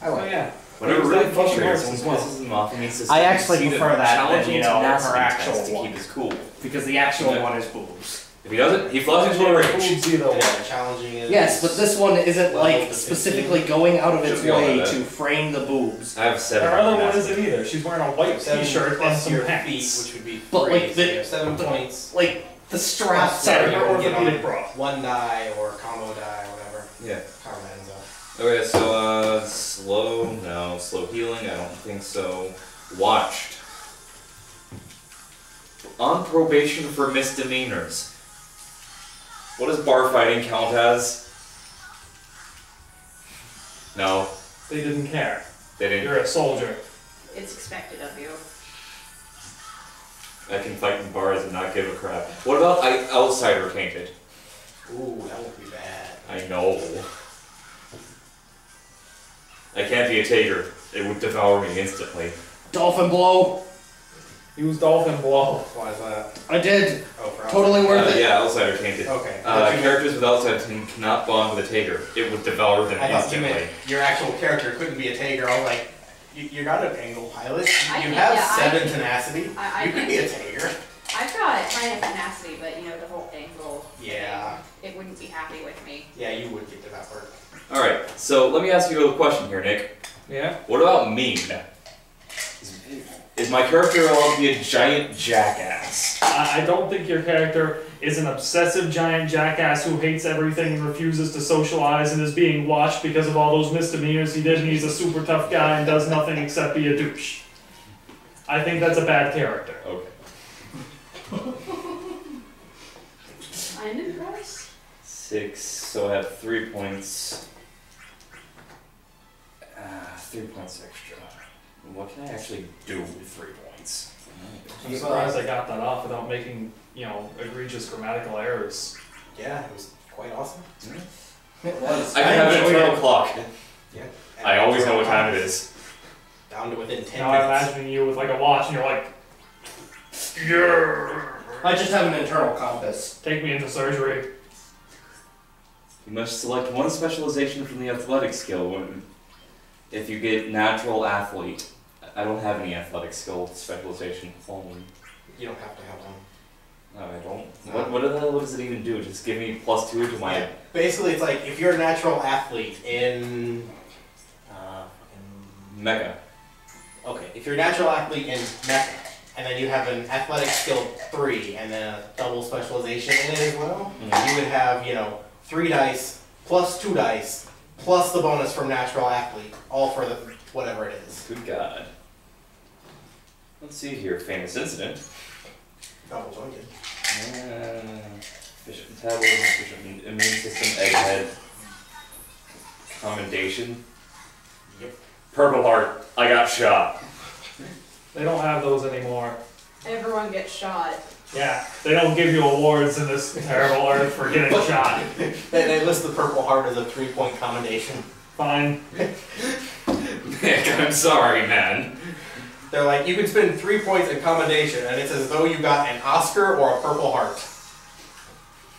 I like yeah. Whenever Use really that function frustrates marks him, as well. pisses him off, he needs to I actually see the prefer that than, challenging you know, her tenacity actual test to one. keep his cool. Because the actual Yeah. one is boobs. If he doesn't, he flies into a rage. Fools either way. Yeah, challenging is. Yes, but this one isn't Well, like the specifically going out of its Should be all way of that. to frame the boobs. I have 7. Her other one tenacity. isn't either. She's wearing a white 7 t-shirt and plus some your pants. feet, which would be But, 3. like, so the- you have 7 points. Like the straps Sorry, are your you can get orthopedic on bra. 1 die or combo die, whatever. Yeah. However that ends up. Okay, so, slow, no. Slow healing, I don't think so. Watched. On probation for misdemeanors. What does bar fighting count as? No, They didn't care. they didn't. You're a soldier. It's expected of you. I can fight in bars and not give a crap. What about outsider tainted? Ooh, that would be bad. I know. I can't be a tiger. It would devour me instantly. dolphin blow. Use dolphin blow. Why is that? I did. Oh, for Totally worth it. Yeah, outsider tainted. Okay. Characters with outsider tainted cannot bond with a tiger. It would devour them I thought you instantly. meant your actual character couldn't be a Tager. I was like, you're not an angle pilot. I You can- have yeah, I 7 can- tenacity. I You could can- be a Tager. I've got kind of tenacity, but you know, the whole angle. Yeah. It wouldn't be happy with me. Yeah, you would get devoured. Alright, so let me ask you a question here, Nick. Yeah? What about mean? Is my character allowed to be a giant jackass? I don't think your character is an obsessive giant jackass who hates everything and refuses to socialize and is being watched because of all those misdemeanors he did, and he's a super tough guy and does nothing except be a douche. I think that's a bad character. Okay. I'm impressed. 6, so I have 3 points. 3 points extra. What can I actually do with 3 points? I'm surprised I got that off without making, you know, egregious grammatical errors. Yeah, it was quite awesome. It was. I can have an enjoyed internal it. clock. Yeah. I always know what time it is. Down to within 10 Now I'm minutes. imagining you with like a watch and you're like, yeah. I just have an internal compass. Take me into surgery. You must select one specialization from the athletic skill. If you get natural athlete. I don't have any athletic skill specialization. You don't have to have one. No, I don't. No. What the hell does it even do? Just give me +2 to my... Yeah. Basically, it's like if you're a natural athlete in. Mega. Okay, if you're a natural athlete in Mech, and then you have an athletic skill 3 and then a double specialization in it as well, you would have, 3 dice plus 2 dice plus the bonus from natural athlete, all for the whatever it is. Good God. Let's see here. Famous incident. Double jointed. Efficient metabolism, efficient immune system, egghead. Commendation. Yep. Purple Heart. I got shot. They don't have those anymore. Everyone gets shot. Yeah, they don't give you awards in this terrible earth for getting shot. They list the Purple Heart as a 3-point commendation. Fine. Nick, I'm sorry, man. They're like, you can spend 3 points in commendation, and it's as though you got an Oscar or a Purple Heart.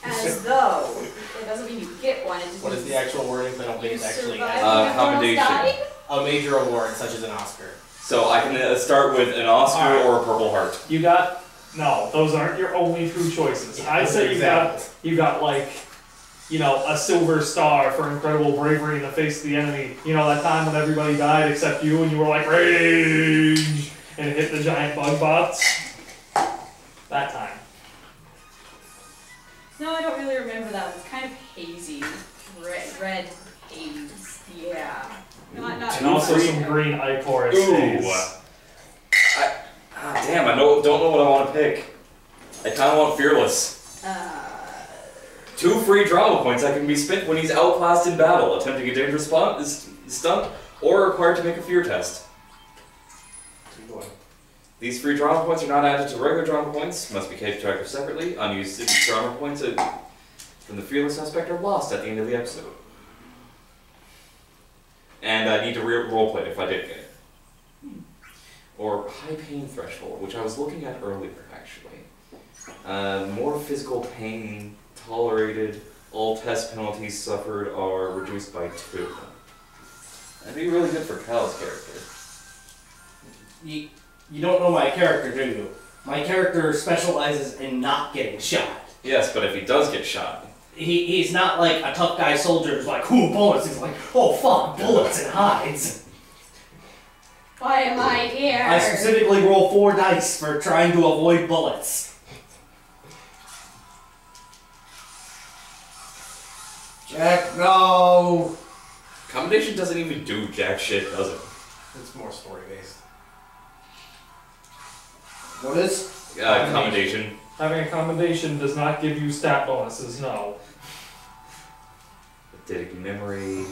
As though. It doesn't mean you get one. It just What is means the actual wording? I don't think you it's actually survived as and everyone else commendation. died? a major award, such as an Oscar. So I can start with an Oscar Alright. or a Purple Heart. You got no. Those aren't your only two choices. I'd say you got like, a Silver Star for incredible bravery in the face of the enemy. You know that time when everybody died except you, and you were like rage, and it hit the giant bug bots. That time. No, I don't really remember that. It's kind of hazy. Red haze. Yeah. Not And also some green Ichor Ooh. stays. Damn, I don't know what I want to pick. I kind of want Fearless. 2 free drama points that can be spent when he's outclassed in battle, attempting a dangerous stunt, or required to make a fear test. These free drama points are not added to regular drama points, must be kept track of separately. Unused drama points from the Fearless aspect are lost at the end of the episode. And I need to roleplay it if I did get it. Or high pain threshold, which I was looking at earlier, actually. More physical pain tolerated. All test penalties suffered are reduced by 2. That'd be really good for Kyle's character. You don't know my character, do you? My character specializes in not getting shot. Yes, but if he does get shot... He's not like a tough guy soldier who's like, ooh, bullets. He's like, oh, fuck, bullets and hides. Why am I here? I specifically roll 4 dice for trying to avoid bullets. Jack, no! Commendation doesn't even do jack shit, does it? It's more story based. What is? Commendation. Having a commendation does not give you stat bonuses, no. Acidic memory.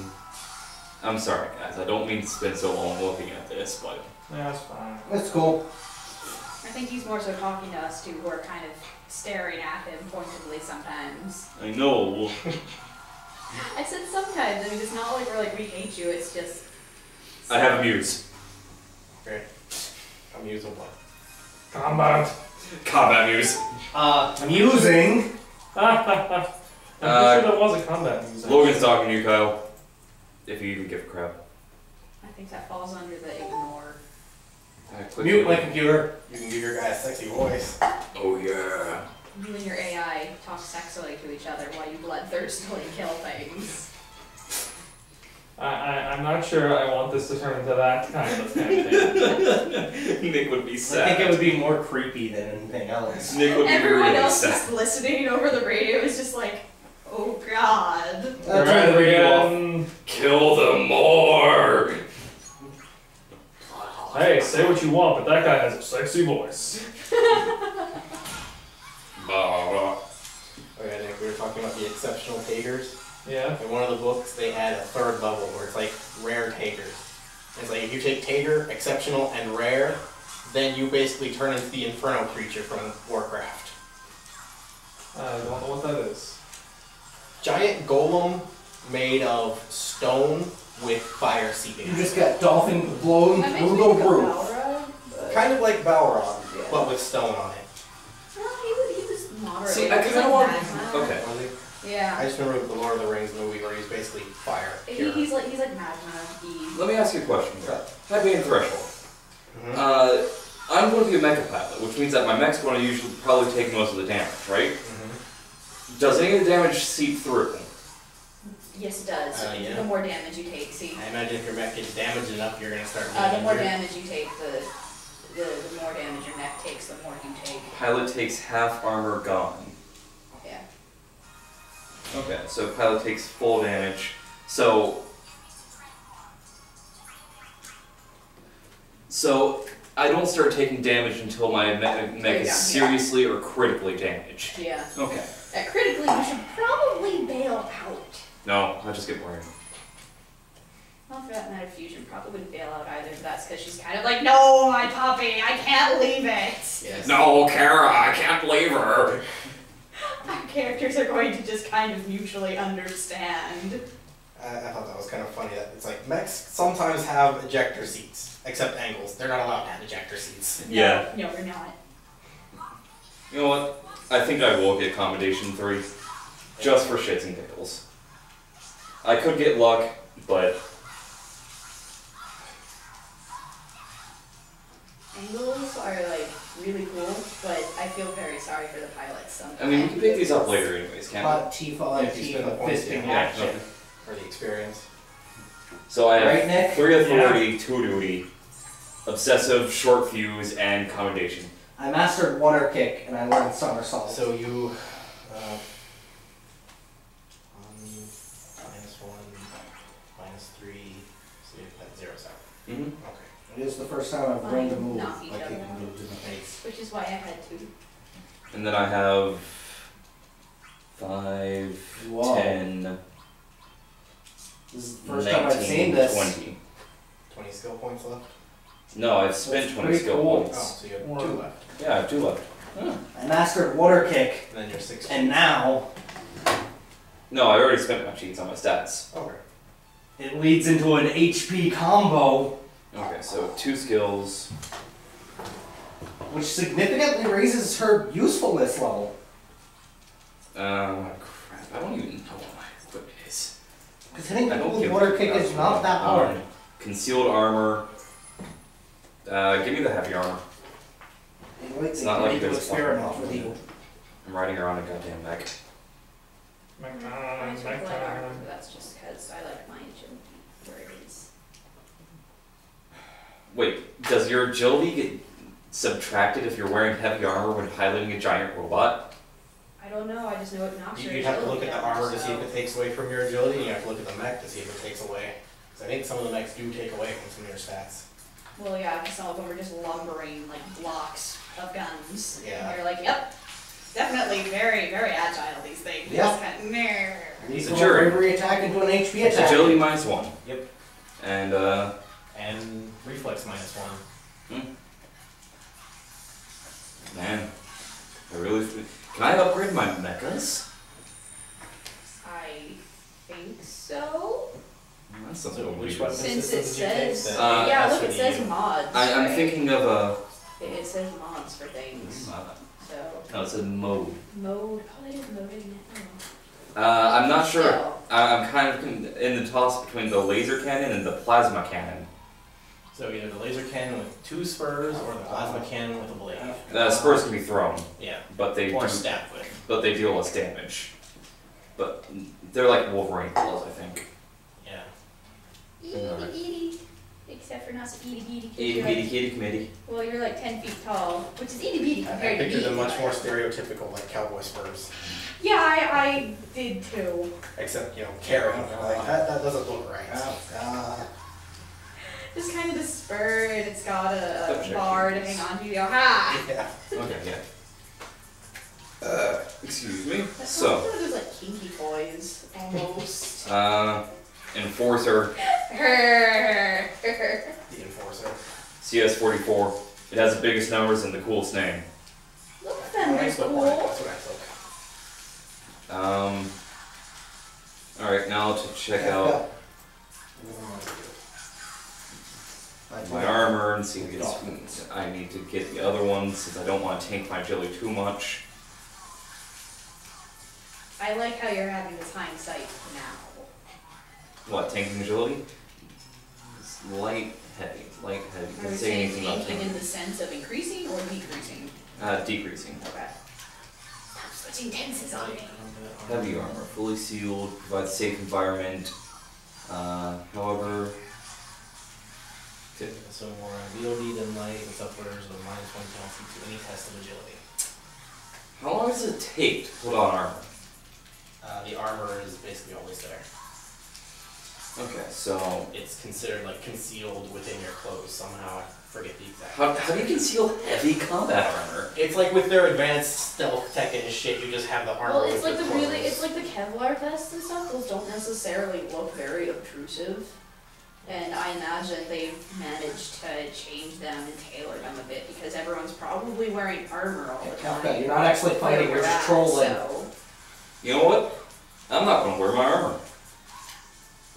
I'm sorry, guys. I don't mean to spend so long looking at this, but... Yeah, that's fine. That's cool. I think he's more so talking to us two who are kind of staring at him pointedly sometimes. I know. I said sometimes. I mean, it's not like we're like, we hate you. It's just... I have a muse. Okay. I'm using one. Combat. Combat muse. Amusing. I'm pretty sure there was a combat music. Logan's talking to you, Kyle. If you even give a crap. I think that falls under the ignore. Mute my computer. You can give your guy a sexy voice. Oh yeah. You and your AI talk sexily to each other while you bloodthirstily kill things. I'm not sure I want this to turn into that kind of campaign. Nick would be I sad. think it would be more creepy than anything else. Nick would be Everyone really else sad. just listening over the radio is just like, oh god. That's Right what we again. Kill them more! Hey, say what you want, but that guy has a sexy voice. Bah. Okay, Nick, we were talking about the exceptional takers. Yeah. In one of the books, they had a 3rd level where it's like rare takers. It's like if you take taker, exceptional, and rare, then you basically turn into the inferno creature from Warcraft. I don't know what that is. Giant golem made of stone with fire seeping. You just got dolphin blown That makes through me the think of roof. Balrog, but... Kind of like Balrog, Yeah. but with stone on it. Well, he was moderate. See, I He was kinda like want- magma. Okay. Was he? Yeah. I just remember the Lord of the Rings movie where he's basically fire. He's like magma. Let me ask you a question. Sure. High pain threshold. Mm-hmm. I'm going to be a mecha pilot, which means that my mech's going to usually probably take most of the damage, right? Mm-hmm. Does any of the damage seep through? Yes, it does. Yeah. The more damage you take, see. I imagine if your mech gets damaged enough, you're going to start The getting more injured. damage you take, the more damage your mech takes, the more you take. Pilot takes half armor gone. Yeah. Okay, so pilot takes full damage. So I don't start taking damage until my mech Yeah. is seriously or critically damaged. Yeah. Okay. Critically, you should probably bail out. No, I just get worried. Well, for that matter, Fusion probably wouldn't bail out either, but that's because she's kind of like, no, my puppy, I can't leave it. Yes. No, Kara, I can't leave her. Our characters are going to just kind of mutually understand. I thought that was kind of funny that it's like mechs sometimes have ejector seats, except angles. They're not allowed to have ejector seats. Yeah. No, we're not. You know what? I think I will get Commendation 3. Just for shits and giggles. I could get luck, but... Angles are like really cool, but I feel very sorry for the pilots sometimes. I mean, we can pick these up later anyways, can't Hot Tifa and If you spend the Tifa points, fisting yeah. action. Okay. For the experience. we? So I have Right, Nick? 3 authority, 2 duty, obsessive, short fuse, and Commendation. I mastered water kick and I learned somersault. So you... -1, -3, so you have 0 out. Mm-hmm. Okay. It is the first time I've learned to Fine, move. knock each Like other it out. moved in the face. Which is why I had to. And then I have 5, Whoa. 10, This is the first 19, time I've seen this. 20. 20 skill points left? No, I've spent That's 20 pretty skill cool. Oh, points. so you have Or- 2 left. Yeah, I have 2 left. I mastered water kick And then you're 6. and now No, I already spent my cheats on my stats. Okay. it leads into an HP combo, Okay, so 2 skills. which significantly raises her usefulness level. Crap. I don't even know what my equip is. Because hitting I don't people with give water a kick is crap. not that hard. Concealed armor. Give me the heavy armor. It's not like you guys experiment with you. I'm riding around a goddamn mech. Mine's with light armor, but that's just because I like my agility where it is. Wait, does your agility get subtracted if you're wearing heavy armor when piloting a giant robot? I don't know, I just know it knocks your You'd have to agility look at the down, armor to see if so- it takes away from your agility, and you have to look at the mech to see if it takes away. Because I think some of the mechs do take away from some of your stats. Well, yeah, because some of them are just lumbering, like, blocks of guns. Yeah. And you're like, yep, definitely very, very agile, these things. Yep. Just kind of, nah. Leads So from a Jerry. bravery attack into an HP It's attack. agility -1. Yep. And, And reflex -1. man, I really. Can I upgrade my mechas? I think so. That's So something which weird. weapon Since system it did you take? says, Then yeah, that's look, it what says you- mods. I'm right? thinking of a. It says mods for things. So, No, it's a mode. mode. Oh, they did mode in it. I'm not sure. Still. I'm kind of in the toss between the laser cannon and the plasma cannon. So either the laser cannon with 2 spurs or the plasma cannon with a blade. Spurs can be thrown, Yeah. but they Or do, stab with. but they deal less damage. But they're like Wolverine claws, I think. Yeah. Alright. Itty. Except for not so itty bitty. Itty bitty kitty committee. Well, you're like 10 feet tall, which is itty bitty I compared to me. picture them much but- more stereotypical, like cowboy spurs. Yeah, I did too. Except, carrying. Like, that doesn't look right. Oh, God. Just kind of the spur, and it's got a Object bar to use. hang on to. You go, ha! Yeah. Okay, yeah. Excuse me. That's So, one of those like kinky toys, almost. Enforcer The enforcer. CS44. It has the biggest numbers and the coolest name. Look, Fender's That's what I cool. took. Alright, now to check out my armor and see if it's, I need to get the other ones since I don't want to tank my jelly too much. I like how you're having this hindsight now. What, tanking agility? It's light heavy. Light heavy. Are we Can't say saying anything about tanking in tanking. the sense of increasing or decreasing? Decreasing. Okay. Stop switching tenses on me. Heavy armor, fully sealed, provides safe environment. However, So more VOD than light, it's upwards of -1 penalty to any test of agility. how long does it take to put on armor? The armor is basically always there. Okay, so It's considered like concealed within your clothes somehow. I forget the exact. how do you conceal heavy combat armor? It's like with their advanced stealth tech and shit, you just have the armor. Well, it's with like your the clothes. really, it's like the Kevlar vests and stuff. Those don't necessarily look very obtrusive, and I imagine they've managed to change them and tailor them a bit because everyone's probably wearing armor all the time. Kafka, you're not actually fighting, you're Where just we're at, trolling. So, You know what? I'm not gonna wear my armor.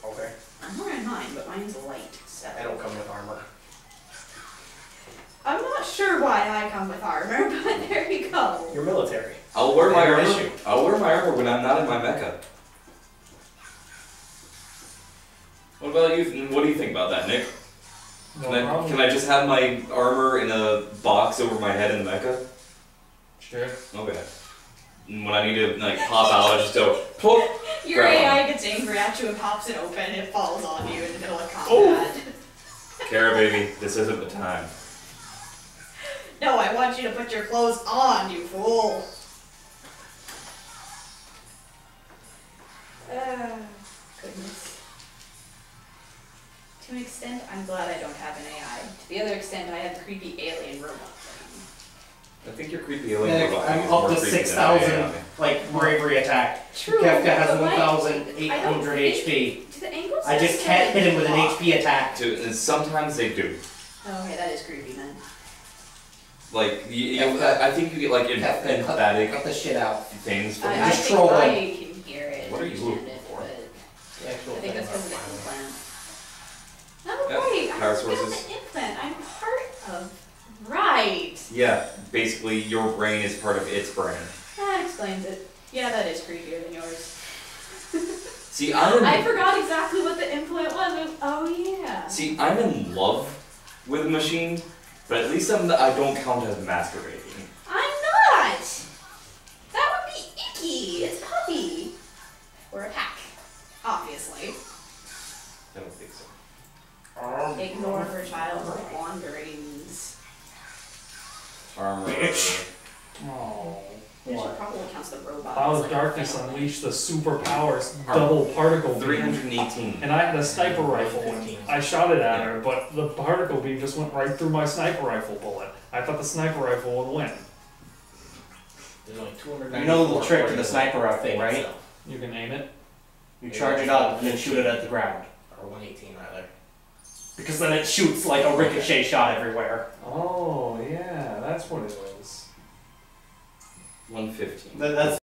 Okay. I'm wearing mine, but mine's light. So I don't come with armor. I'm not sure why I come with armor, but there you go. You're military. I'll wear my Fair armor. issue. I'll wear my armor when I'm not in my mecha. What about you? What do you think about that, Nick? Can I just have my armor in a box over my head in the mecha? Sure. Okay. And when I need to like pop out, I just go plop. Your Grab AI gets angry at you and pops it open and it falls on you in the middle of combat. Oh. Kara, baby, this isn't the time. No, I want you to put your clothes on, you fool. Goodness. To an extent, I'm glad I don't have an AI. To the other extent, I have creepy alien robot thing. I think your creepy alien Nick, robot I'm is up more to creepy than 6,000, I am. like, bravery attack. True. Kefka has but like, 1,800 HP. Do the angles I just can't hit him with an HP attack. And sometimes they do. Oh, okay, that is creepy then. Like, I think you get like Kefka, cut emphatic the shit out. things from I just think trolling. I can hear it. What are you understand looking it, for? but The actual I think that's thing because of about the implant. power forget sources. the implant I'm part of. Right. Yeah, basically your brain is part of its brain. That explains it. Yeah, that is creepier than yours. See, I forgot exactly what the implant was. Oh yeah. See, I'm in love with the machine, but at least I don't count as masturbating. I'm not. That would be icky. It's puppy. Or a hack, obviously. I don't think so. Ignore her child's wanderings. Armor. Oh. Which probably counts the robot. Cloud as, of like, Darkness a family. unleashed the superpowers double particle beam. 318. And I had a sniper rifle and I shot it at her, but the particle beam just went right through my sniper rifle bullet. I thought the sniper rifle would win. There's only 294. You know the trick to the sniper rifle, right? You can aim it. You charge it up and then shoot it at the ground. Or 118 rather. Because then it shoots like a ricochet shot everywhere. Oh, yeah, that's what it is. 115. That's